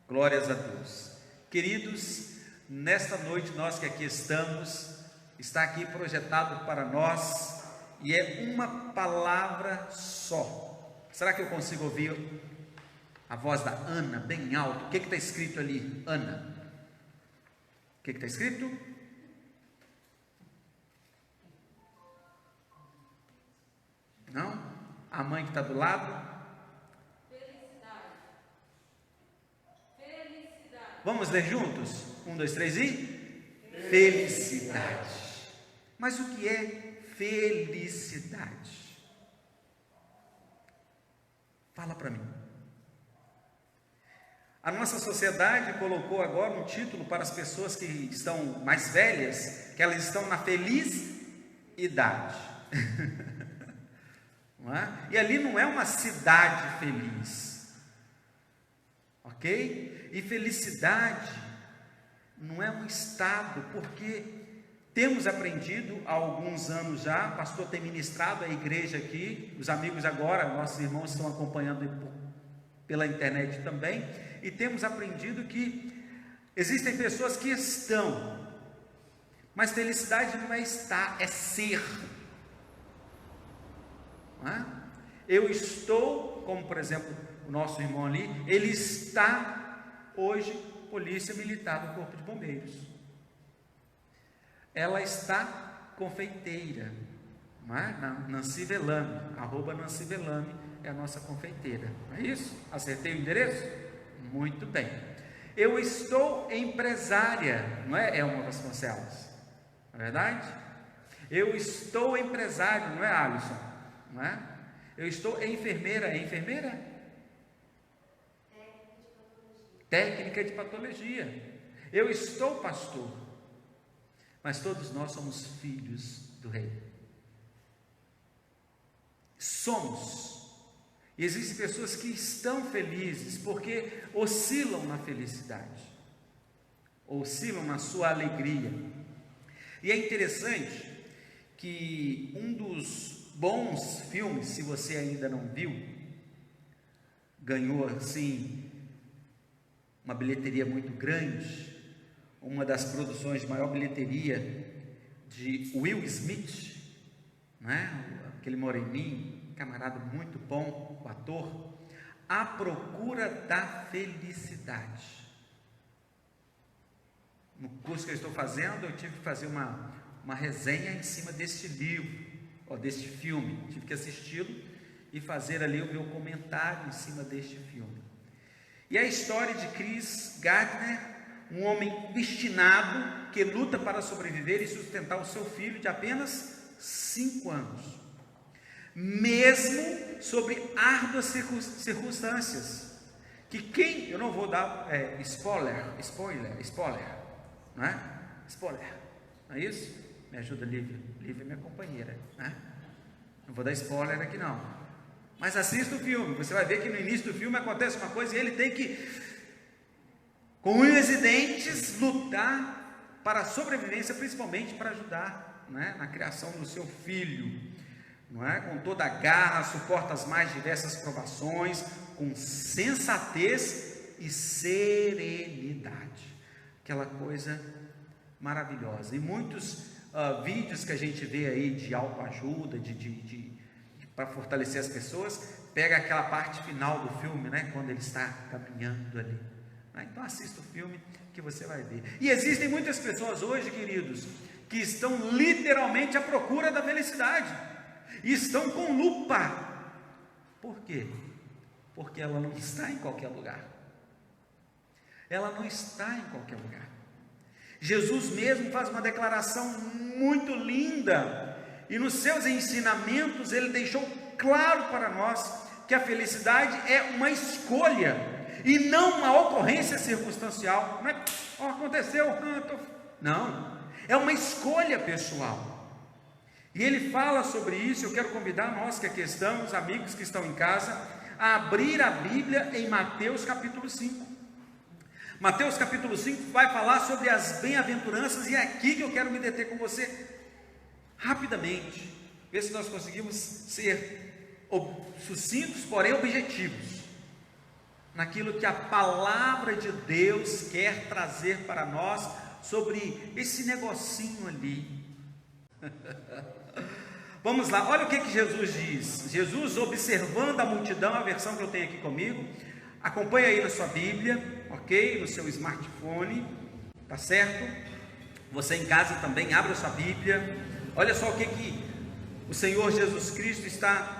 Glórias a Deus. Queridos, nesta noite nós que aqui estamos, está aqui projetado para nós e é uma palavra só. Será que eu consigo ouvir a voz da Ana bem alto? O que está escrito ali, Ana? O que está escrito? Não? A mãe que está do lado? Vamos ler juntos? 1, 2, 3 e? Felicidade. Mas o que é felicidade? Fala para mim. A nossa sociedade colocou agora um título para as pessoas que estão mais velhas, que elas estão na feliz idade. Não é? E ali não é uma cidade feliz, ok? E felicidade não é um estado, porque temos aprendido há alguns anos já, o pastor tem ministrado a igreja aqui, os amigos agora, nossos irmãos estão acompanhando pela internet também, e temos aprendido que existem pessoas que estão, mas felicidade não é estar, é ser. Não é? Eu estou, como por exemplo o nosso irmão ali, ele está hoje polícia militar do Corpo de Bombeiros. Ela está confeiteira, não é? Nancy Velame, @Nancy Velame é a nossa confeiteira, não é isso? Acertei o endereço? Muito bem. Eu estou empresária, não é, Elma Vasconcelos? Não é verdade? Eu estou empresário, não é, Alisson? Não é? Eu estou enfermeira, é enfermeira? Técnica de patologia. Eu estou pastor, mas todos nós somos filhos do Rei. Somos. E existem pessoas que estão felizes porque oscilam na felicidade, oscilam na sua alegria. E é interessante que um dos bons filmes, se você ainda não viu, ganhou assim uma bilheteria muito grande, uma das produções de maior bilheteria de Will Smith, né? Aquele moreninho, camarada muito bom, o ator, A Procura da Felicidade. No curso que eu estou fazendo, eu tive que fazer uma resenha em cima deste livro, deste filme, tive que assisti-lo e fazer ali o meu comentário em cima deste filme. E a história de Chris Gardner, um homem obstinado que luta para sobreviver e sustentar o seu filho de apenas 5 anos, mesmo sobre árduas circunstâncias, que eu não vou dar spoiler, não é? Spoiler, não é isso? Me ajuda, Lívia é minha companheira, né? Não vou dar spoiler aqui não. Mas assista o filme, você vai ver que no início do filme acontece uma coisa e ele tem que, com unhas e dentes, lutar para a sobrevivência, principalmente para ajudar, né, na criação do seu filho, não é? Com toda a garra, suporta as mais diversas provações, com sensatez e serenidade, aquela coisa maravilhosa. E muitos vídeos que a gente vê aí de autoajuda, para fortalecer as pessoas, pega aquela parte final do filme, né, quando ele está caminhando ali. Então assista o filme que você vai ver. E existem muitas pessoas hoje, queridos, que estão literalmente à procura da felicidade, e estão com lupa. Por quê? Porque ela não está em qualquer lugar. Ela não está em qualquer lugar. Jesus mesmo faz uma declaração muito linda, e nos seus ensinamentos ele deixou claro para nós que a felicidade é uma escolha e não uma ocorrência circunstancial. Não é, aconteceu, não, é uma escolha pessoal. E ele fala sobre isso. Eu quero convidar nós que aqui estamos, amigos que estão em casa, a abrir a Bíblia em Mateus capítulo 5. Mateus capítulo 5 vai falar sobre as bem-aventuranças, e é aqui que eu quero me deter com você rapidamente, ver se nós conseguimos ser sucintos, porém objetivos. naquilo que a palavra de Deus quer trazer para nós sobre esse negocinho ali. Vamos lá, olha o que Jesus diz. Jesus, observando a multidão, a versão que eu tenho aqui comigo, acompanha aí na sua Bíblia, ok? No seu smartphone, tá certo? Você em casa também, abra sua Bíblia. Olha só o que o Senhor Jesus Cristo está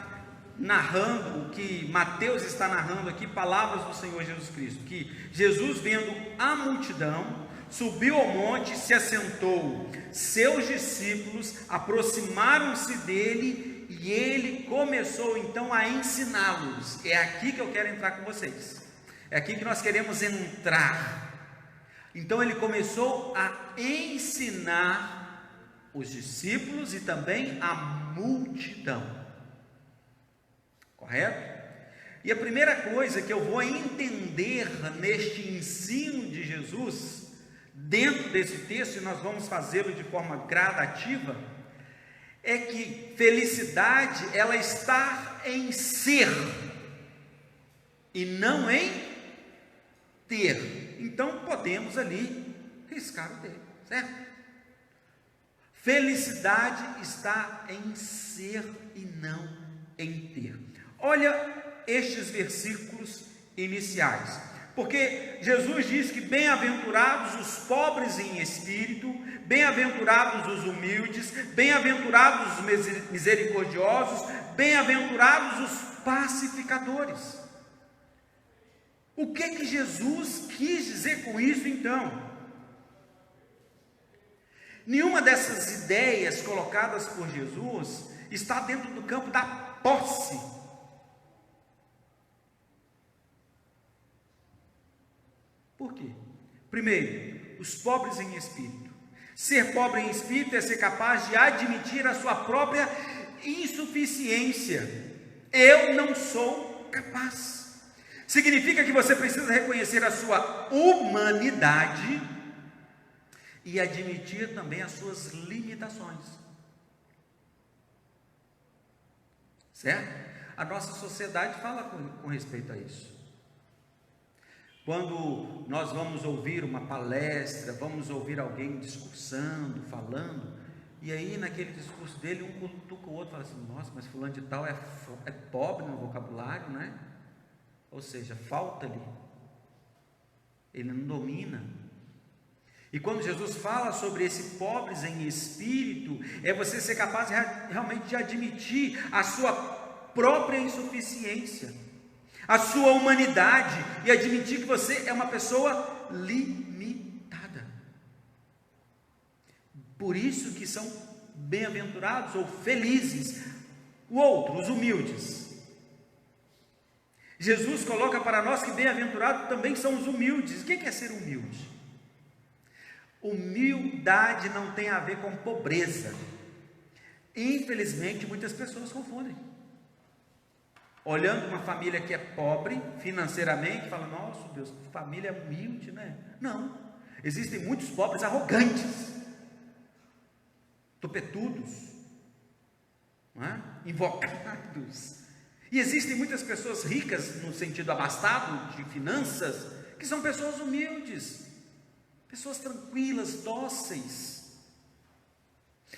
narrando, o que Mateus está narrando aqui, palavras do Senhor Jesus Cristo, que Jesus, vendo a multidão, subiu ao monte, se assentou, seus discípulos aproximaram-se dele, e ele começou então a ensiná-los. É aqui que eu quero entrar com vocês, é aqui que nós queremos entrar. Então ele começou a ensinar os discípulos e também a multidão, correto? E a primeira coisa que eu vou entender neste ensino de Jesus, dentro desse texto, e nós vamos fazê-lo de forma gradativa, é que felicidade, ela está em ser, e não em ter. Então podemos ali riscar o dedo, certo? Felicidade está em ser e não em ter. Olha estes versículos iniciais, porque Jesus diz que bem-aventurados os pobres em espírito, bem-aventurados os humildes, bem-aventurados os misericordiosos, bem-aventurados os pacificadores. O que Jesus quis dizer com isso então? Nenhuma dessas ideias colocadas por Jesus está dentro do campo da posse. Por quê? Primeiro, os pobres em espírito. Ser pobre em espírito é ser capaz de admitir a sua própria insuficiência. Eu não sou capaz. Significa que você precisa reconhecer a sua humanidade e admitir também as suas limitações. Certo? A nossa sociedade fala com respeito a isso. Quando nós vamos ouvir uma palestra, vamos ouvir alguém discursando, falando, e aí naquele discurso dele, um cutuca o outro e fala assim: nossa, mas fulano de tal é pobre no vocabulário, né? Ou seja, falta-lhe, ele não domina. E quando Jesus fala sobre esse pobres em espírito, é você ser capaz realmente de admitir a sua própria insuficiência, a sua humanidade, e admitir que você é uma pessoa limitada. Por isso que são bem-aventurados ou felizes o outro, os humildes. Jesus coloca para nós que bem-aventurados também são os humildes. O que é ser humilde? Humildade não tem a ver com pobreza. Infelizmente, muitas pessoas confundem. Olhando uma família que é pobre financeiramente, fala: nossa Deus, família humilde, né? Não, existem muitos pobres arrogantes, topetudos, não é? Invocados. E existem muitas pessoas ricas, no sentido abastado de finanças, que são pessoas humildes, pessoas tranquilas, dóceis.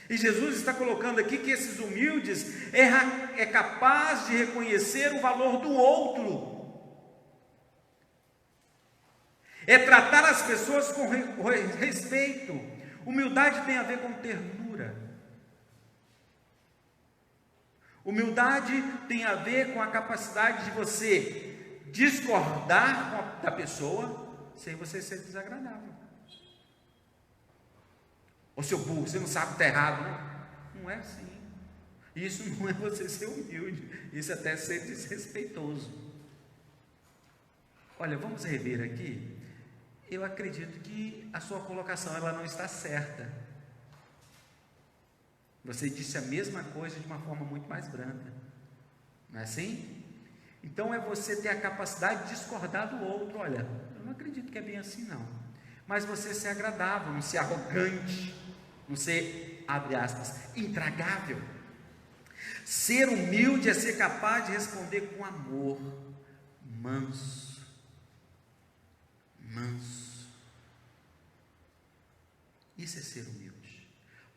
E Jesus está colocando aqui que esses humildes é capaz de reconhecer o valor do outro, é tratar as pessoas com respeito. Humildade tem a ver com ternura. Humildade tem a ver com a capacidade de você discordar da pessoa sem você ser desagradável. Ô seu burro, você não sabe que está errado, né? Não é assim. Isso não é você ser humilde, isso é até ser desrespeitoso. Olha, vamos rever aqui. Eu acredito que a sua colocação ela não está certa. Você disse a mesma coisa de uma forma muito mais branda, não é assim? Então é você ter a capacidade de discordar do outro. Olha, eu não acredito que é bem assim não, mas você ser agradável, não ser arrogante, não ser, abre aspas, intragável. Ser humilde é ser capaz de responder com amor, manso, Isso é ser humilde.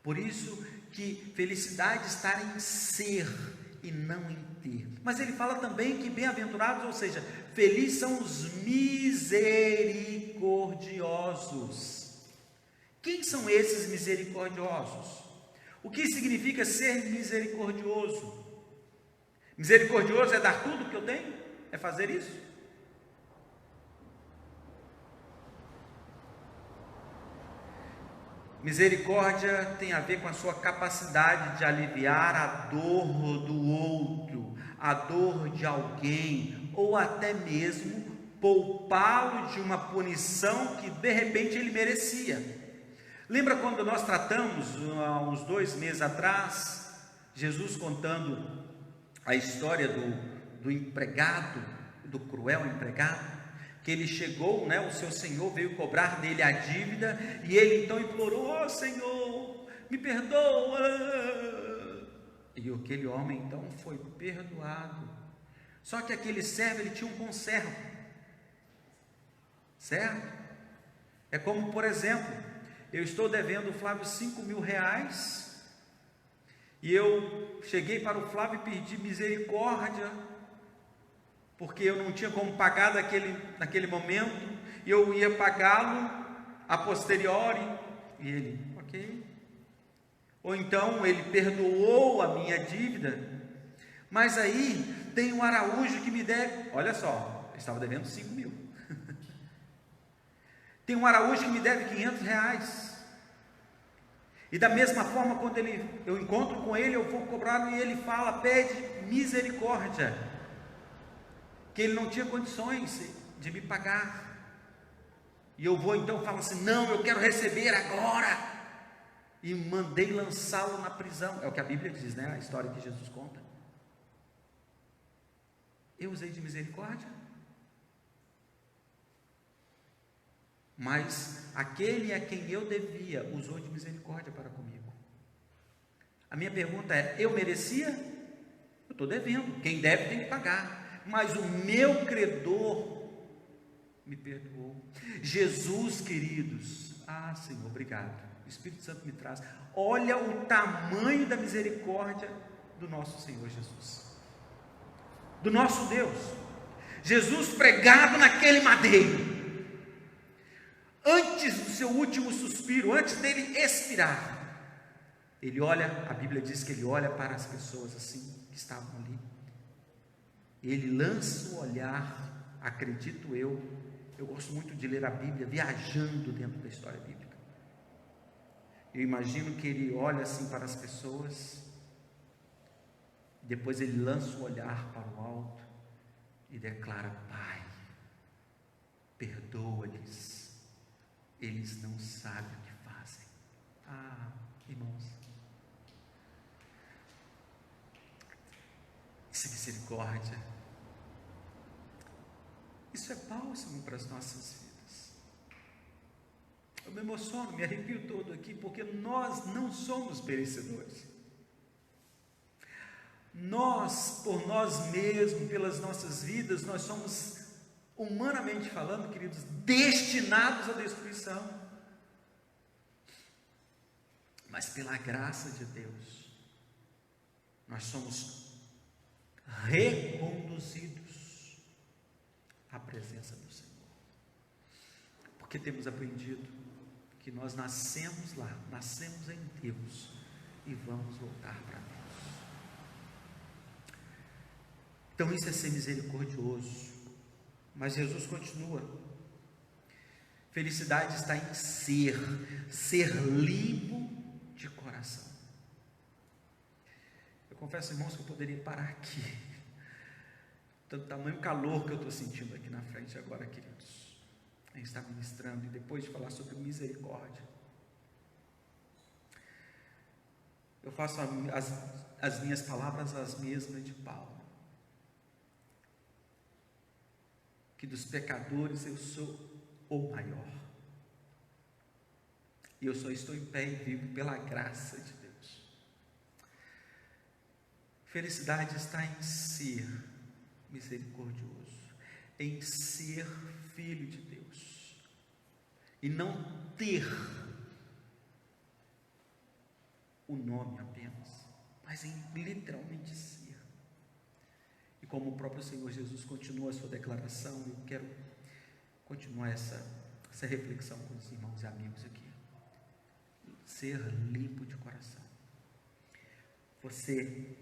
Por isso que felicidade está em ser e não em ter. Mas ele fala também que bem-aventurados, ou seja, felizes são os misericordiosos. Quem são esses misericordiosos? O que significa ser misericordioso? Misericordioso é dar tudo que eu tenho? É fazer isso? Misericórdia tem a ver com a sua capacidade de aliviar a dor do outro, a dor de alguém, ou até mesmo poupá-lo de uma punição que de repente ele merecia. Lembra quando nós tratamos, há uns 2 meses atrás, Jesus contando a história do empregado, do cruel empregado? Que ele chegou, o seu senhor veio cobrar dele a dívida, e ele então implorou: ó Senhor, me perdoa. E aquele homem então foi perdoado. Só que aquele servo, ele tinha um conservo, certo? É como, por exemplo, eu estou devendo o Flávio 5.000 reais, e eu cheguei para o Flávio e pedi misericórdia, porque eu não tinha como pagar naquele momento, e eu ia pagá-lo a posteriori, e ele, ok. Ou então ele perdoou a minha dívida, mas aí tem um Araújo que me deve, olha só, eu estava devendo 5.000, tem um Araújo que me deve 500 reais, e da mesma forma, quando eu encontro com ele, eu vou cobrar, e ele fala, pede misericórdia, que ele não tinha condições de me pagar, e eu vou então falo assim, não, eu quero receber agora, e mandei lançá-lo na prisão, é o que a Bíblia diz, a história que Jesus conta. Eu usei de misericórdia, mas aquele a quem eu devia, usou de misericórdia para comigo. A minha pergunta é, eu merecia? Eu estou devendo, quem deve tem que pagar, mas o meu credor me perdoou. Jesus, queridos, Senhor, obrigado, o Espírito Santo me traz, olha o tamanho da misericórdia do nosso Senhor Jesus, do nosso Deus. Jesus pregado naquele madeiro, antes do seu último suspiro, antes dele expirar, ele olha, a Bíblia diz que ele olha para as pessoas assim, que estavam ali, ele lança o olhar, acredito eu gosto muito de ler a Bíblia, viajando dentro da história bíblica, eu imagino que ele olha assim para as pessoas, depois ele lança o olhar para o alto, e declara, Pai, perdoa-lhes, eles não sabem o que fazem. Irmãos, isso é misericórdia, isso é bálsamo para as nossas vidas. Eu me emociono, me arrepio todo aqui, porque nós não somos merecedores. Nós, por nós mesmos, pelas nossas vidas, nós somos, humanamente falando, queridos, destinados à destruição. Mas pela graça de Deus, nós somos reconduzidos à presença do Senhor, porque temos aprendido que nós nascemos lá, nascemos em Deus e vamos voltar para Deus. Então isso é ser misericordioso. Mas Jesus continua, felicidade está em ser limpo de coração. Eu confesso, irmãos, que eu poderia parar aqui, tanto tamanho calor que eu estou sentindo aqui na frente agora, queridos, em estar ministrando, e depois de falar sobre misericórdia, eu faço as minhas palavras as mesmas de Paulo, que dos pecadores eu sou o maior, e eu só estou em pé e vivo pela graça de Deus. Felicidade está em ser misericordioso, em ser filho de Deus, e não ter o nome apenas, mas em literalmente ser. E como o próprio Senhor Jesus continua a sua declaração, eu quero continuar essa reflexão com os irmãos e amigos aqui. Ser limpo de coração. Você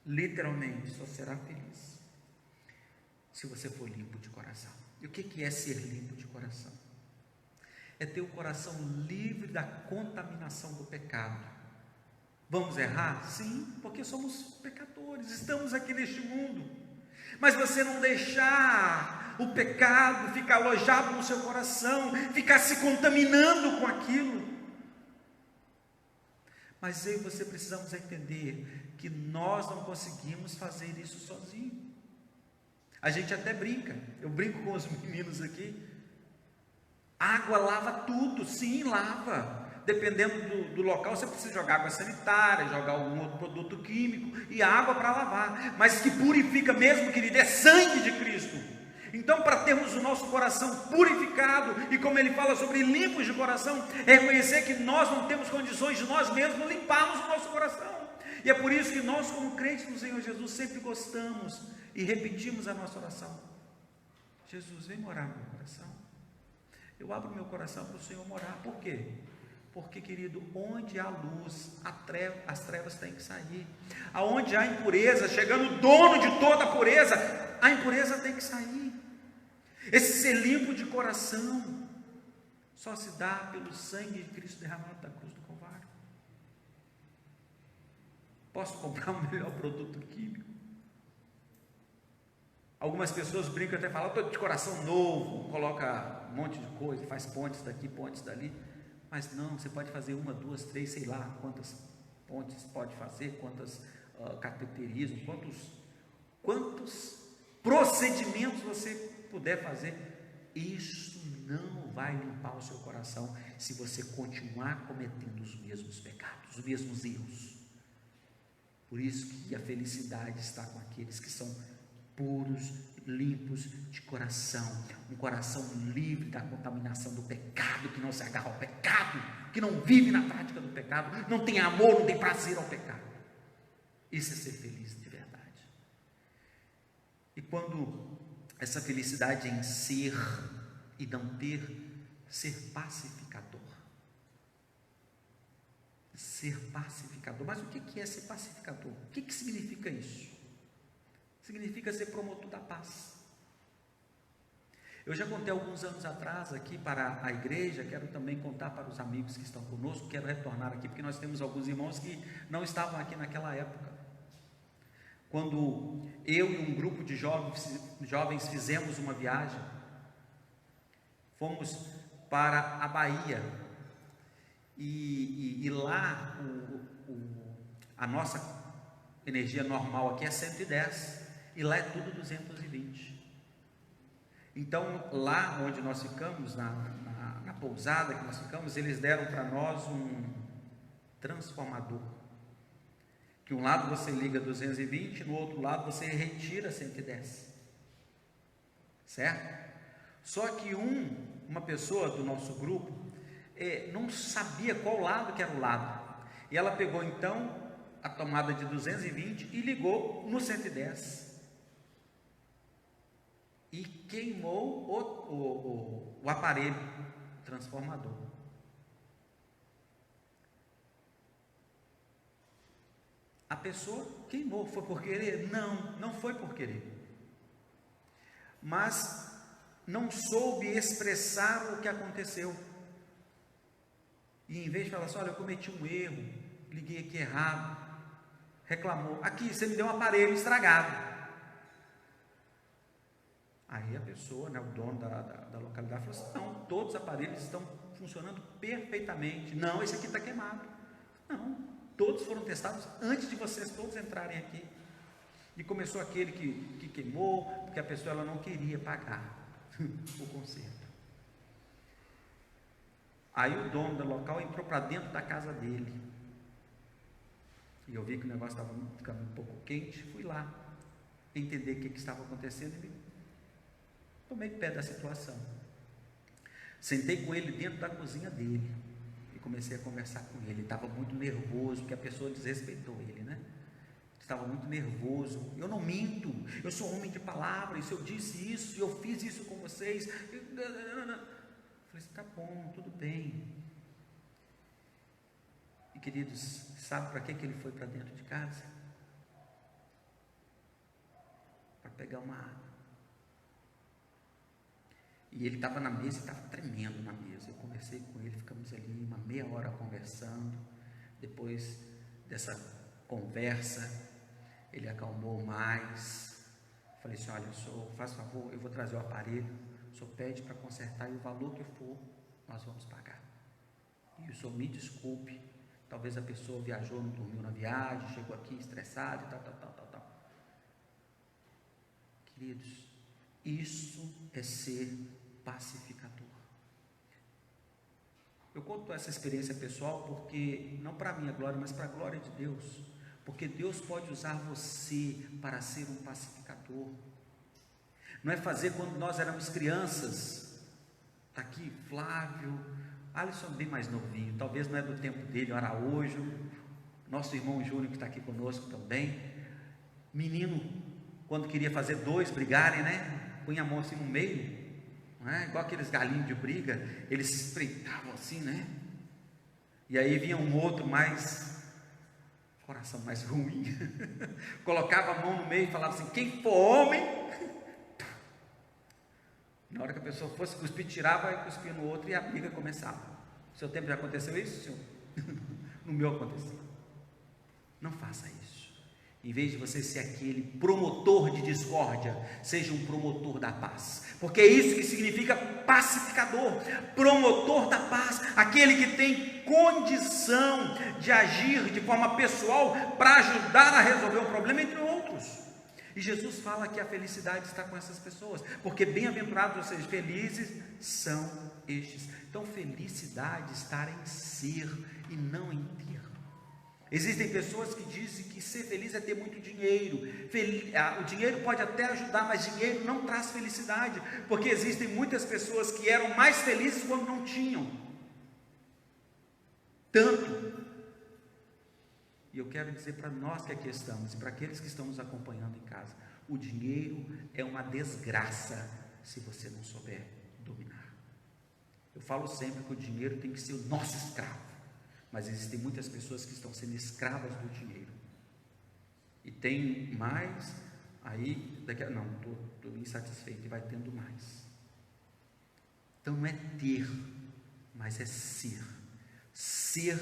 literalmente só será feliz se você for limpo de coração. E o que é ser limpo de coração? É ter o coração livre da contaminação do pecado. Vamos errar? Sim, porque somos pecadores, estamos aqui neste mundo. Mas você não deixar o pecado ficar alojado no seu coração, ficar se contaminando com aquilo. Mas eu e você precisamos entender que nós não conseguimos fazer isso sozinho. A gente até brinca, eu brinco com os meninos aqui. Água lava tudo, sim, lava. Dependendo do local, você precisa jogar água sanitária, jogar algum outro produto químico e água para lavar. Mas que purifica mesmo, querido, é sangue de Cristo. Então, para termos o nosso coração purificado, e como ele fala sobre limpos de coração, é reconhecer que nós não temos condições de nós mesmos limparmos o nosso coração. E é por isso que nós, como crentes no Senhor Jesus, sempre gostamos e repetimos a nossa oração: Jesus, vem morar no meu coração. Eu abro meu coração para o Senhor morar. Por quê? Porque, querido, onde há luz, as trevas têm que sair. Aonde há impureza, chegando o dono de toda a pureza, a impureza tem que sair. Esse ser limpo de coração só se dá pelo sangue de Cristo derramado da cruz do Calvário. Posso comprar um melhor produto químico? Algumas pessoas brincam até falam: estou de coração novo, coloca um monte de coisa, faz pontes daqui, pontes dali. Mas não, você pode fazer uma, duas, três, sei lá quantas pontes pode fazer, quantas cateterismos, quantos procedimentos você puder fazer. Isso não vai limpar o seu coração se você continuar cometendo os mesmos pecados, os mesmos erros. Por isso que a felicidade está com aqueles que são puros, limpos de coração, um coração livre da contaminação do pecado, que não se agarra ao pecado, que não vive na prática do pecado, não tem amor, não tem prazer ao pecado. Isso é ser feliz de verdade. E quando essa felicidade é em ser e não ter, ser pacificador. Ser pacificador. Mas o que é ser pacificador? O que significa isso? Significa ser promotor da paz. Eu já contei alguns anos atrás aqui para a igreja, quero também contar para os amigos que estão conosco, quero retornar aqui, porque nós temos alguns irmãos que não estavam aqui naquela época. Quando eu e um grupo de jovens fizemos uma viagem, fomos para a Bahia, e lá a nossa energia normal aqui é 110, e lá é tudo 220. Então, lá onde nós ficamos, na pousada que nós ficamos, eles deram para nós um transformador, que um lado você liga 220, no outro lado você retira 110, certo? Só que uma pessoa do nosso grupo não sabia qual lado que era o lado, e ela pegou então a tomada de 220 e ligou no 110, e queimou o aparelho transformador. A pessoa queimou. Foi por querer? Não foi por querer, mas não soube expressar o que aconteceu, e em vez de falar assim: olha, eu cometi um erro, liguei aqui errado, reclamou: aqui, você me deu um aparelho estragado. Aí a pessoa, o dono da localidade falou assim: não, todos os aparelhos estão funcionando perfeitamente. Não, esse aqui está queimado. Não, todos foram testados antes de vocês todos entrarem aqui. E começou aquele que queimou, porque a pessoa ela não queria pagar o conserto. Aí o dono do local entrou para dentro da casa dele, e eu vi que o negócio estava ficando um pouco quente. Fui lá entender o que estava acontecendo e tomei pé da situação. Sentei com ele dentro da cozinha dele e comecei a conversar com ele. Ele estava muito nervoso, porque a pessoa desrespeitou ele, né? Estava muito nervoso. Eu não minto, eu sou homem de palavra, e se eu disse isso, eu fiz isso com vocês. Eu falei assim, tá bom, tudo bem. E queridos, sabe para que ele foi para dentro de casa? Para pegar uma água. E ele estava na mesa e estava tremendo na mesa. Eu conversei com ele, ficamos ali uma meia hora conversando. Depois dessa conversa, ele acalmou mais. Falei assim, olha, o senhor, faz favor, eu vou trazer o aparelho, o senhor pede para consertar e o valor que for, nós vamos pagar. E o senhor me desculpe, talvez a pessoa viajou, não dormiu na viagem, chegou aqui estressado e tal. Queridos, isso é ser pacificador. Eu conto essa experiência pessoal porque, não para a minha glória, mas para a glória de Deus. Porque Deus pode usar você para ser um pacificador. Não é fazer quando nós éramos crianças. Está aqui Flávio, Alisson bem mais novinho, talvez não é do tempo dele, Araújo, nosso irmão Júnior que está aqui conosco também. Menino, quando queria fazer dois brigarem, né? Punha a mão assim no meio, não é? Igual aqueles galinhos de briga, eles se espreitavam assim, né? E aí vinha um outro mais, coração mais ruim, colocava a mão no meio e falava assim, quem for homem, na hora que a pessoa fosse cuspir, tirava e cuspia no outro e a briga começava. No seu tempo já aconteceu isso, senhor? No meu aconteceu. Não faça isso. Em vez de você ser aquele promotor de discórdia, seja um promotor da paz, porque é isso que significa pacificador, promotor da paz, aquele que tem condição de agir de forma pessoal para ajudar a resolver um problema entre outros. E Jesus fala que a felicidade está com essas pessoas, porque bem-aventurados, ou seja, felizes são estes. Então, felicidade está em ser e não em ter. Existem pessoas que dizem que ser feliz é ter muito dinheiro. O dinheiro pode até ajudar, mas dinheiro não traz felicidade, porque existem muitas pessoas que eram mais felizes quando não tinham tanto. E eu quero dizer para nós que aqui estamos, e para aqueles que estão nos acompanhando em casa, o dinheiro é uma desgraça se você não souber dominar. Eu falo sempre que o dinheiro tem que ser o nosso escravo. Mas existem muitas pessoas que estão sendo escravas do dinheiro. E tem mais, aí, não, estou insatisfeito e vai tendo mais. Então não é ter, mas é ser. Ser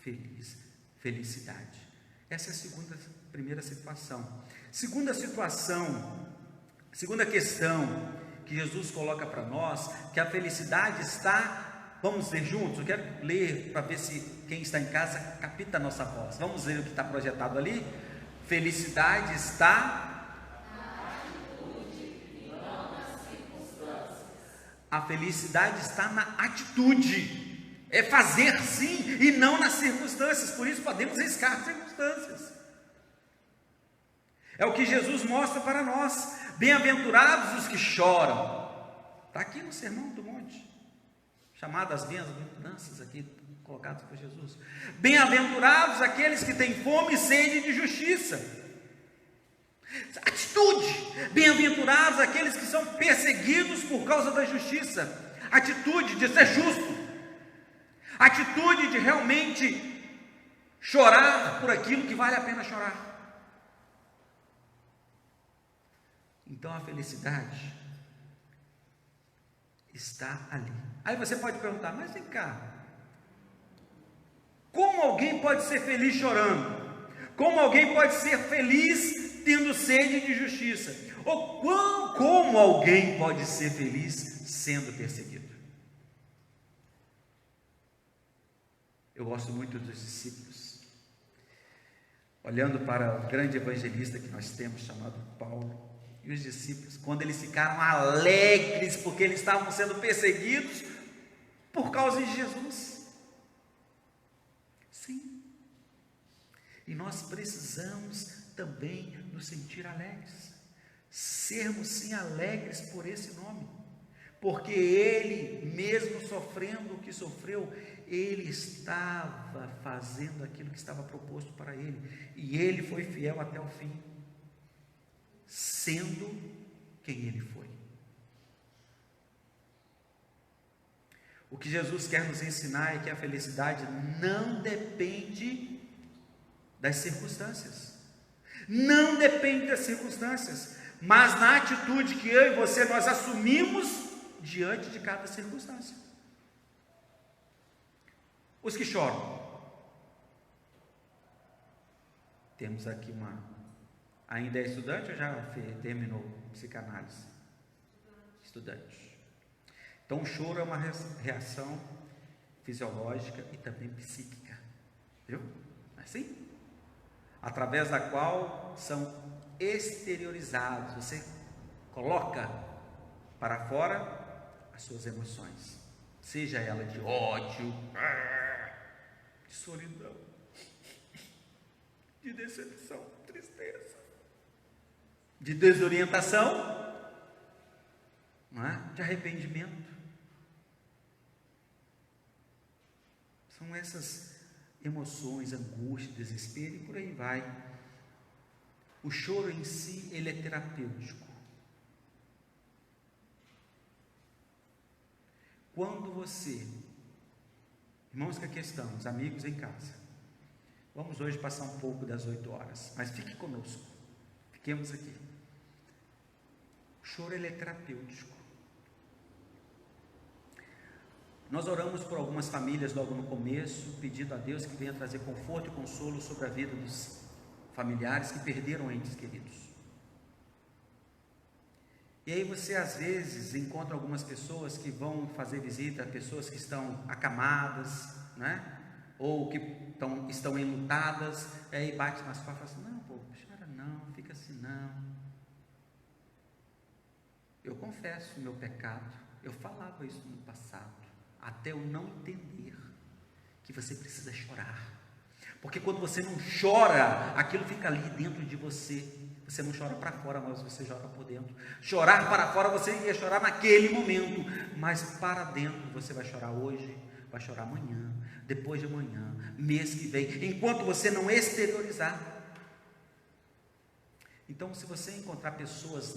feliz, felicidade. Essa é a primeira situação. Segunda questão que Jesus coloca para nós, que a felicidade está... Vamos ler juntos? Eu quero ler para ver se quem está em casa capta a nossa voz. Vamos ler o que está projetado ali? Felicidade está na atitude e não nas circunstâncias. A felicidade está na atitude. É fazer sim e não nas circunstâncias. Por isso podemos riscar as circunstâncias. É o que Jesus mostra para nós. Bem-aventurados os que choram. Está aqui no Sermão do Monte. Chamadas bem-aventuranças aqui colocadas por Jesus. Bem-aventurados aqueles que têm fome e sede de justiça. Atitude. Bem-aventurados aqueles que são perseguidos por causa da justiça. Atitude de ser justo. Atitude de realmente chorar por aquilo que vale a pena chorar. Então a felicidade está ali. Aí você pode perguntar, mas vem cá, como alguém pode ser feliz chorando? Como alguém pode ser feliz tendo sede de justiça? Ou como alguém pode ser feliz sendo perseguido? Eu gosto muito dos discípulos, olhando para o grande evangelista que nós temos, chamado Paulo. E os discípulos, quando eles ficaram alegres, porque eles estavam sendo perseguidos por causa de Jesus. Sim. E nós precisamos também nos sentir alegres. Sermos sim alegres por esse nome. Porque Ele mesmo sofrendo o que sofreu, ele estava fazendo aquilo que estava proposto para ele, e ele foi fiel até o fim, sendo quem ele foi. O que Jesus quer nos ensinar é que a felicidade não depende das circunstâncias, não depende das circunstâncias, mas na atitude que eu e você nós assumimos diante de cada circunstância. Os que choram, temos aqui ainda é estudante ou já terminou psicanálise? Estudante. Então o choro é uma reação fisiológica e também psíquica, viu? Não é assim? Através da qual são exteriorizados, você coloca para fora as suas emoções, seja ela de ódio, de solidão, de decepção, tristeza, de desorientação, não é? De arrependimento. São essas emoções, angústia, desespero e por aí vai. O choro em si, ele é terapêutico. Quando você, irmãos que aqui estamos, amigos em casa, vamos hoje passar um pouco das 8 horas, mas fique conosco, fiquemos aqui. O choro, ele é terapêutico. Nós oramos por algumas famílias logo no começo, pedindo a Deus que venha trazer conforto e consolo sobre a vida dos familiares que perderam entes queridos. E aí você às vezes encontra algumas pessoas que vão fazer visita a pessoas que estão acamadas, né? Ou que estão enlutadas, aí bate nas costas e fala assim: não, pô, chora não, fica assim não. Eu confesso o meu pecado, eu falava isso no passado, até eu não entender que você precisa chorar, porque quando você não chora, aquilo fica ali dentro de você. Você não chora para fora, mas você chora por dentro. Chorar para fora, você ia chorar naquele momento, mas para dentro você vai chorar hoje, vai chorar amanhã, depois de amanhã, mês que vem, enquanto você não exteriorizar. Então, se você encontrar pessoas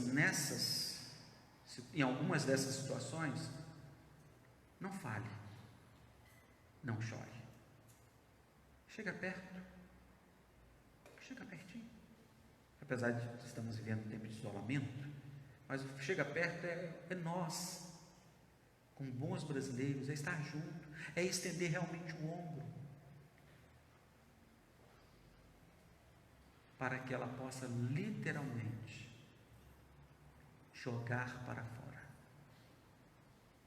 em algumas dessas situações, não fale, não chore, chega perto, chega pertinho. Apesar de estamos vivendo um tempo de isolamento, mas chega perto é nós, como bons brasileiros, é estar junto, é estender realmente o ombro, para que ela possa literalmente jogar para fora,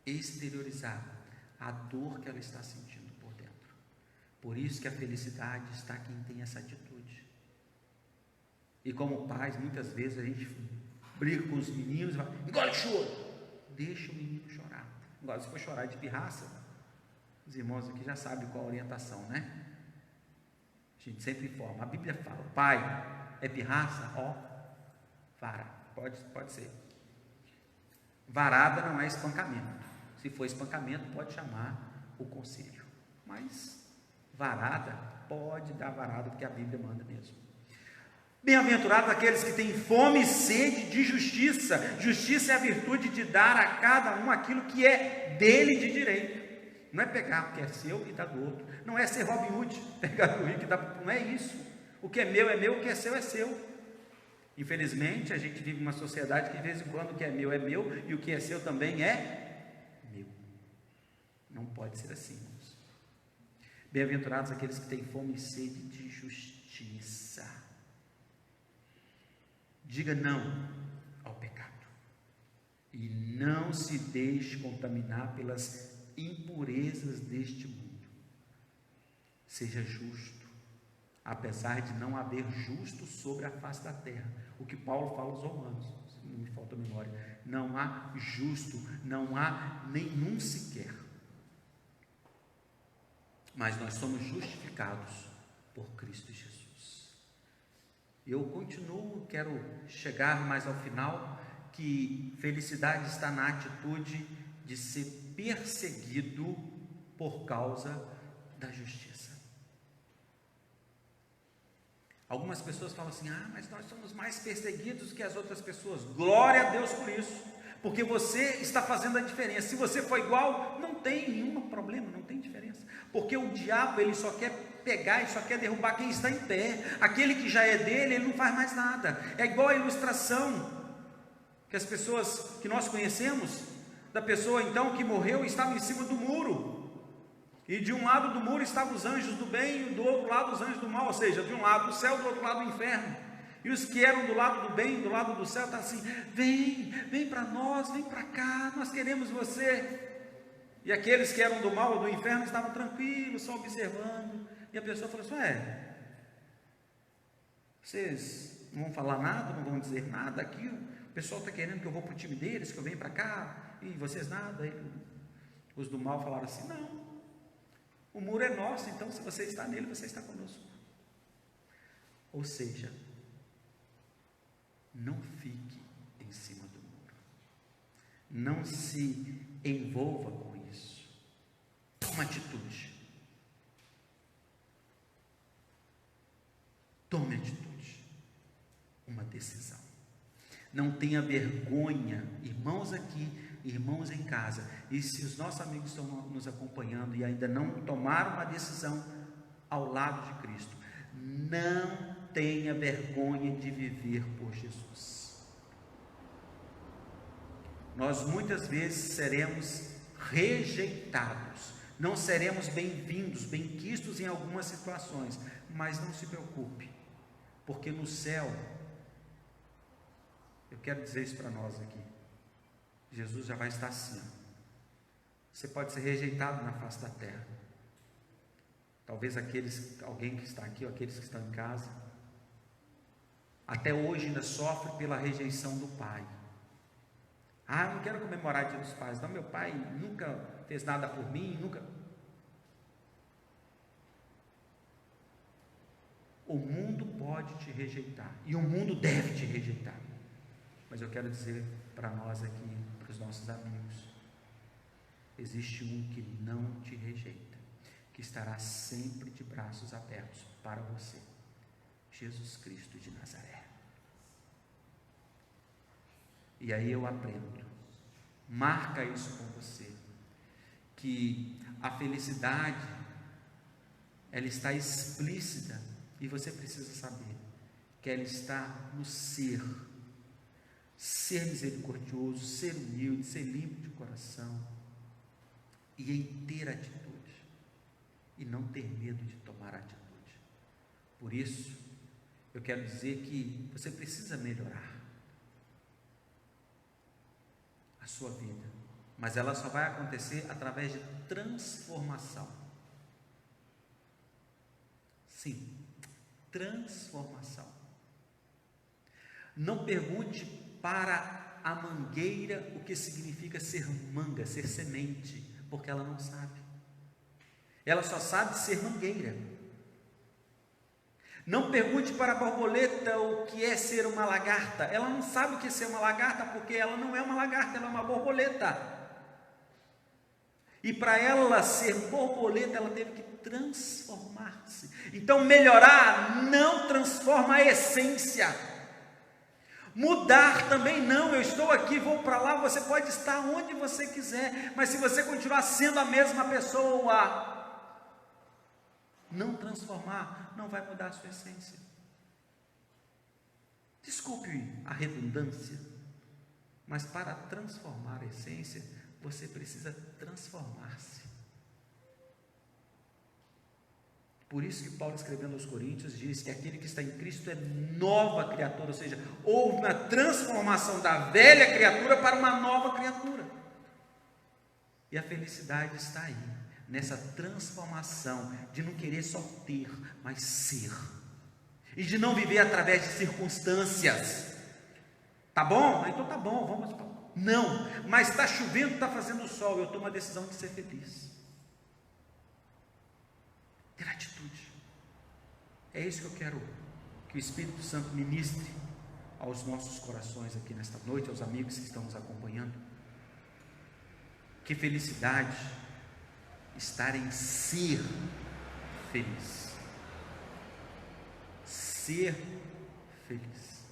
exteriorizar a dor que ela está sentindo por dentro. Por isso que a felicidade está quem tem essa atitude. E como pais, muitas vezes a gente briga com os meninos e fala: engole choro, deixa o menino chorar. Agora, se for chorar de pirraça, os irmãos aqui já sabem qual a orientação, né? A gente sempre informa, a Bíblia fala: pai, é pirraça? Ó, vara, pode ser. Varada não é espancamento. Se for espancamento, pode chamar o conselho, mas varada, pode dar varada, porque a Bíblia manda mesmo. Bem-aventurados aqueles que têm fome e sede de justiça. Justiça é a virtude de dar a cada um aquilo que é dele de direito. Não é pegar o que é seu e dar do outro. Não é ser Robin Hood, pegar do rico e dar. Não é isso. O que é meu, o que é seu é seu. Infelizmente, a gente vive uma sociedade que de vez em quando o que é meu e o que é seu também é meu. Não pode ser assim, irmãos. Bem-aventurados aqueles que têm fome e sede de justiça. Diga não ao pecado e não se deixe contaminar pelas impurezas deste mundo. Seja justo, apesar de não haver justo sobre a face da terra. O que Paulo fala aos Romanos, se não me falta a memória, não há justo, não há nenhum sequer. Mas nós somos justificados por Cristo Jesus. Eu continuo, quero chegar mais ao final, que felicidade está na atitude de ser perseguido por causa da justiça. Algumas pessoas falam assim: mas nós somos mais perseguidos que as outras pessoas. Glória a Deus por isso, porque você está fazendo a diferença. Se você for igual, não tem nenhum problema, não tem diferença, porque o diabo, ele só quer pegar e só quer derrubar quem está em pé. Aquele que já é dele, ele não faz mais nada. É igual a ilustração que as pessoas que nós conhecemos, da pessoa então que morreu e estava em cima do muro, e de um lado do muro estavam os anjos do bem, e do outro lado os anjos do mal, ou seja, de um lado o céu, do outro lado o inferno. E os que eram do lado do bem, do lado do céu, estavam assim: vem para nós, vem para cá, nós queremos você. E aqueles que eram do mal ou do inferno estavam tranquilos, só observando. E a pessoa falou assim: vocês não vão falar nada, não vão dizer nada aqui? O pessoal está querendo que eu vou para o time deles, que eu venho para cá, e vocês nada. E os do mal falaram assim: não, o muro é nosso, então se você está nele, você está conosco. Ou seja, não fique em cima do muro, não se envolva com isso, toma atitude, tome atitude, uma decisão. Não tenha vergonha, irmãos aqui, irmãos em casa, e se os nossos amigos estão nos acompanhando e ainda não tomaram uma decisão ao lado de Cristo, não tenha vergonha de viver por Jesus. Nós muitas vezes seremos rejeitados, não seremos bem-vindos, bem-quistos em algumas situações, mas não se preocupe, porque no céu, eu quero dizer isso para nós aqui, Jesus já vai estar assim. Você pode ser rejeitado na face da terra, talvez alguém que está aqui, ou aqueles que estão em casa, até hoje ainda sofre pela rejeição do pai. Eu não quero comemorar o Dia dos Pais, não, meu pai nunca fez nada por mim, nunca. O mundo pode te rejeitar, e o mundo deve te rejeitar, mas eu quero dizer para nós aqui, para os nossos amigos, existe um que não te rejeita, que estará sempre de braços abertos para você, Jesus Cristo de Nazaré. E aí eu aprendo, marca isso com você, que a felicidade, ela está explícita, e você precisa saber, que ela está no ser misericordioso, ser humilde, ser limpo de coração, e em ter atitude, e não ter medo de tomar atitude. Por isso, eu quero dizer que você precisa melhorar a sua vida, mas ela só vai acontecer através de transformação. Sim, transformação. Não pergunte para a mangueira o que significa ser manga, ser semente, porque ela não sabe. Ela só sabe ser mangueira. Não pergunte para a borboleta o que é ser uma lagarta. Ela não sabe o que é ser uma lagarta, porque ela não é uma lagarta, ela é uma borboleta. E para ela ser borboleta, ela teve que transformar-se. Então, melhorar não transforma a essência. Mudar também não. Eu estou aqui, vou para lá. Você pode estar onde você quiser, mas se você continuar sendo a mesma pessoa, não transformar, não vai mudar a sua essência. Desculpe a redundância, mas para transformar a essência, você precisa transformar-se. Por isso que Paulo, escrevendo aos Coríntios, diz que aquele que está em Cristo é nova criatura, ou seja, houve uma transformação da velha criatura para uma nova criatura. E a felicidade está aí, nessa transformação, de não querer só ter, mas ser, e de não viver através de circunstâncias. Tá bom? Então tá bom, vamos. Não, mas está chovendo, está fazendo sol, eu tomo a decisão de ser feliz. Ter atitude. É isso que eu quero que o Espírito Santo ministre aos nossos corações aqui nesta noite, aos amigos que estão nos acompanhando. Que felicidade estar em ser feliz. Ser feliz.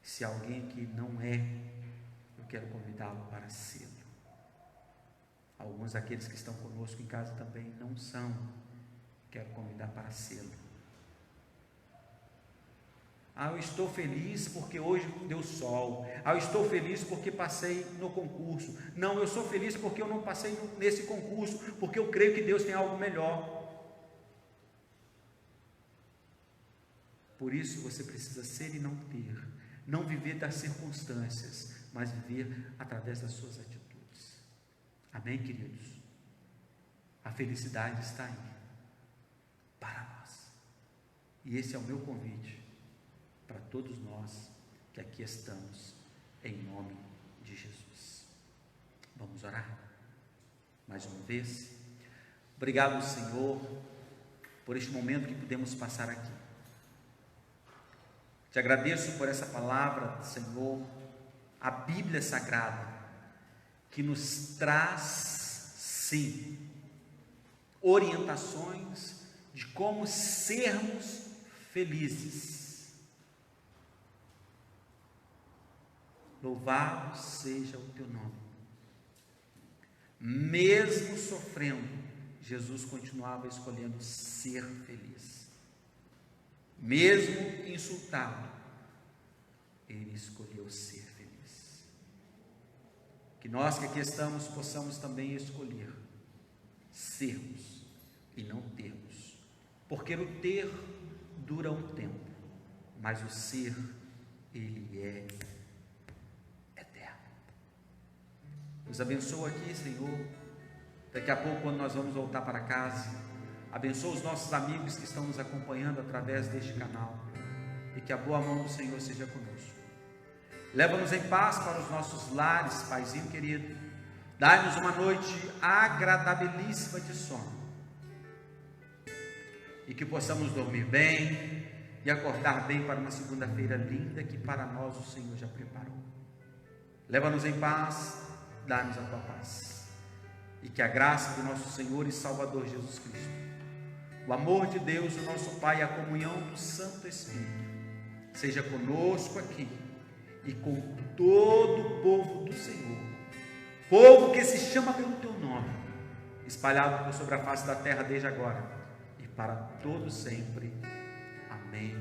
Se alguém aqui não é, eu quero convidá-lo para ser. Alguns daqueles que estão conosco em casa também não são, quero convidar para ser. Eu estou feliz porque hoje deu sol. Eu estou feliz porque passei no concurso. Não, eu sou feliz porque eu não passei nesse concurso, porque eu creio que Deus tem algo melhor. Por isso você precisa ser e não ter, não viver das circunstâncias, mas viver através das suas atitudes. Amém, queridos? A felicidade está aí para nós. E esse é o meu convite para todos nós que aqui estamos, em nome de Jesus. Vamos orar? Mais uma vez. Obrigado, Senhor, por este momento que pudemos passar aqui. Te agradeço por essa palavra, Senhor, a Bíblia Sagrada, que nos traz, sim, orientações de como sermos felizes. Louvado seja o teu nome. Mesmo sofrendo, Jesus continuava escolhendo ser feliz. Mesmo insultado, ele escolheu ser feliz. Que nós que aqui estamos possamos também escolher sermos e não termos, porque o ter dura um tempo, mas o ser, ele é eterno. Nos abençoa aqui, Senhor. Daqui a pouco, quando nós vamos voltar para casa, abençoa os nossos amigos que estão nos acompanhando através deste canal, e que a boa mão do Senhor seja conosco. Leva-nos em paz para os nossos lares, Paizinho querido. Dai-nos uma noite agradabilíssima de sono, e que possamos dormir bem e acordar bem para uma segunda-feira linda que para nós o Senhor já preparou. Leva-nos em paz, dá-nos a tua paz, e que a graça do nosso Senhor e Salvador Jesus Cristo, o amor de Deus, o nosso Pai, e a comunhão do Santo Espírito seja conosco aqui e com todo o povo do Senhor, povo que se chama pelo teu nome, espalhado por sobre a face da terra desde agora e para todo sempre. Amém.